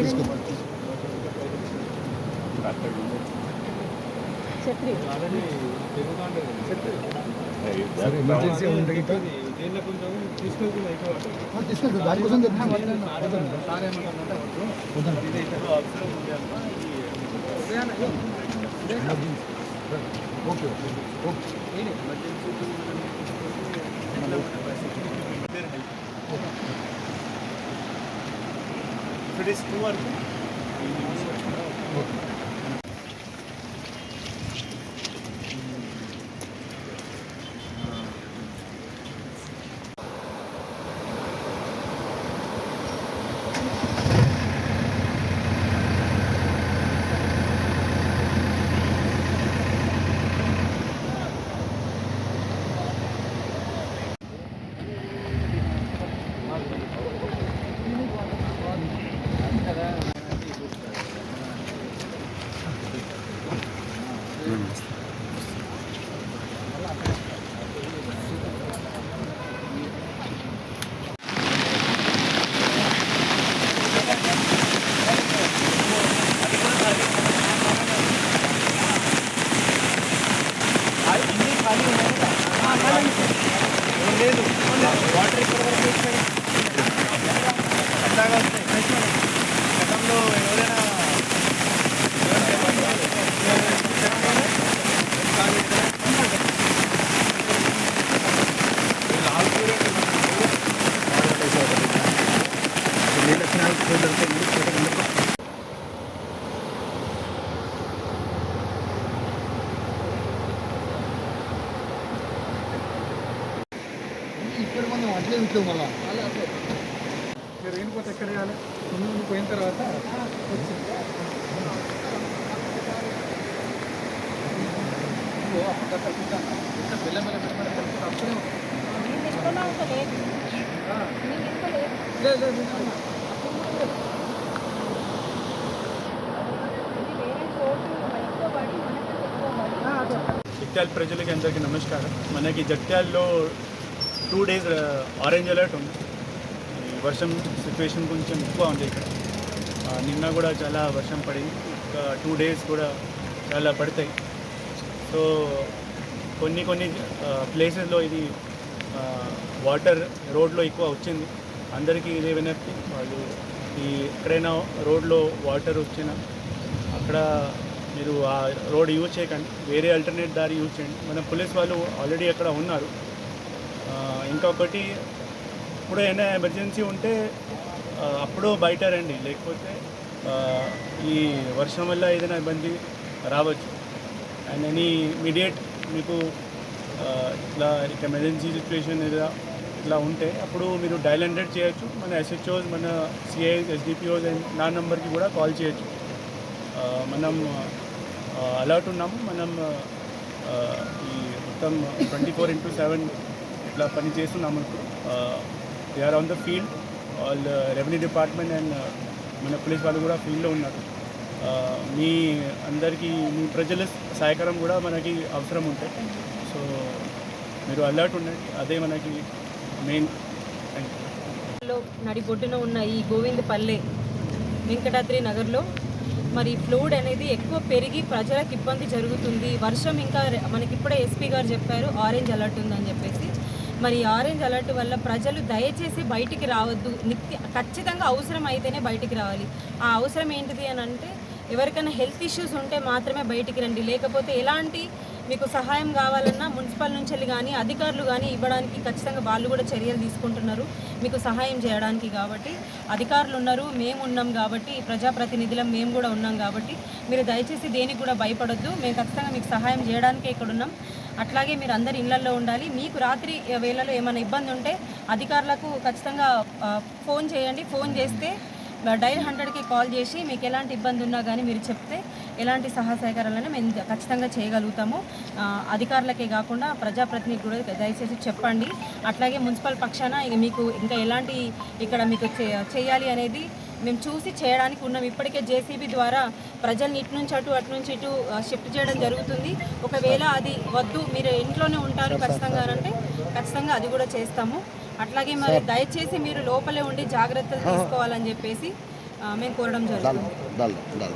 Emergency ఉంటే తీసుకెళ్తారు దానికోసం okay If it is 2 or 3, okay. Water ఇక్కడ వరకు వచ్చాయి అట్లాగా వస్తాయి గతంలో ఎవరైనా ఇక్కడ మనం అట్లే ఇంట్లో మళ్ళీ రెయిన్కోట్ ఎక్కడ వేయాలి ముందు పోయిన తర్వాత జగిత్యాల ప్రజలకి అందరికీ నమస్కారం. మనకి జగిత్యాలలో 2 days ఆరెంజ్ అలర్ట్ ఉంది. వర్షం సిచ్యువేషన్ కొంచెం ఎక్కువ ఉంది ఇక్కడ. నిన్న కూడా చాలా వర్షం పడింది. ఇంకా 2 days కూడా చాలా పడతాయి. సో కొన్ని ప్లేసెస్లో ఇది వాటర్ రోడ్లో ఎక్కువ వచ్చింది. అందరికీ ఇదే వినతి, వాళ్ళు ఎక్కడైనా రోడ్లో వాటర్ వచ్చినా అక్కడ మీరు ఆ రోడ్ యూజ్ చేయకండి, వేరే ఆల్టర్నేట్ దారి యూజ్ చేయండి. మన పోలీస్ వాళ్ళు ఆల్రెడీ అక్కడ ఉన్నారు. ఇంకొకటి, ఇప్పుడు ఏమైనా ఎమర్జెన్సీ ఉంటే అప్పుడు బయట రండి, లేకపోతే ఈ వర్షం వల్ల ఏదైనా ఇబ్బంది రావచ్చు. అండ్ ఇమీడియట్ మీకు ఇట్లా ఎమర్జెన్సీ సిచ్యువేషన్ ఏదైనా ఇట్లా ఉంటే అప్పుడు మీరు డయల్ 100 చేయొచ్చు. మన SHOs, మన CIs, SDPOs అండ్ నా నెంబర్కి కూడా కాల్ చేయొచ్చు. మనం అలర్ట్ ఉన్నాము. మనం ఈ మొత్తం 24/7 ఇట్లా పని చేస్తున్నాము. ఇప్పుడు we're on the field. All revenue department and మన పోలీస్ వాళ్ళు కూడా ఫీల్డ్లో ఉన్నారు. మీ అందరికీ మీ ప్రజల సహకారం కూడా మనకి అవసరం ఉంటాయి. సో మీరు అలర్ట్ ఉండండి, అదే మనకి మెయిన్. నడిబొడ్డున ఉన్న ఈ గోవిందపల్లె వెంకటాద్రి నగర్లో మరి ఫ్లూడ్ అనేది ఎక్కువ పెరిగి ప్రజలకు ఇబ్బంది జరుగుతుంది. వర్షం ఇంకా మనకిప్పుడే ఎస్పీ గారు చెప్పారు ఆరెంజ్ అలర్ట్ ఉందని చెప్పేసి. మరి ఆరెంజ్ అలర్ట్ వల్ల ప్రజలు దయచేసి బయటికి రావద్దు. ఖచ్చితంగా అవసరం అయితేనే బయటికి రావాలి. ఆ అవసరం ఏంటిది అని అంటే ఎవరికైనా హెల్త్ ఇష్యూస్ ఉంటే మాత్రమే బయటికి రండి. లేకపోతే ఎలాంటి మీకు సహాయం కావాలన్నా మున్సిపల్ నుంచి కానీ అధికారులు కానీ ఇవ్వడానికి ఖచ్చితంగా వాళ్ళు కూడా చర్యలు తీసుకుంటున్నారు మీకు సహాయం చేయడానికి. కాబట్టి అధికారులు ఉన్నారు, మేము ఉన్నాం కాబట్టి, ప్రజాప్రతినిధులం మేము కూడా ఉన్నాం కాబట్టి మీరు దయచేసి దేనికి కూడా భయపడొద్దు. మేము ఖచ్చితంగా మీకు సహాయం చేయడానికే ఇక్కడ ఉన్నాం. అట్లాగే మీరు అందరు ఇళ్లల్లో ఉండాలి. మీకు రాత్రి వేళలో ఏమైనా ఇబ్బంది ఉంటే అధికారులకు ఖచ్చితంగా ఫోన్ చేయండి. ఫోన్ చేస్తే డైల్ 100కి కాల్ చేసి మీకు ఎలాంటి ఇబ్బంది ఉన్నా కానీ మీరు చెప్తే ఎలాంటి సహాయకారాలను మేము ఖచ్చితంగా చేయగలుగుతాము. అధికారులకే కాకుండా ప్రజాప్రతినిధి కూడా దయచేసి చెప్పండి. అట్లాగే మున్సిపల్ పక్షాన మీకు ఇంకా ఎలాంటి ఇక్కడ మీకు చేయాలి అనేది మేము చూసి చేయడానికి ఉన్నాం. ఇప్పటికే JCB ద్వారా ప్రజల్ని ఇటు నుంచి అటు నుంచి ఇటు షిఫ్ట్ చేయడం జరుగుతుంది. ఒకవేళ అది వద్దు, మీరు ఇంట్లోనే ఉంటారు ఖచ్చితంగా అంటే ఖచ్చితంగా అది కూడా చేస్తాము. అట్లాగే మరి దయచేసి మీరు లోపలే ఉండి జాగ్రత్తలు తీసుకోవాలని చెప్పేసి మేము కోరడం జరుగుతుంది. डाल दो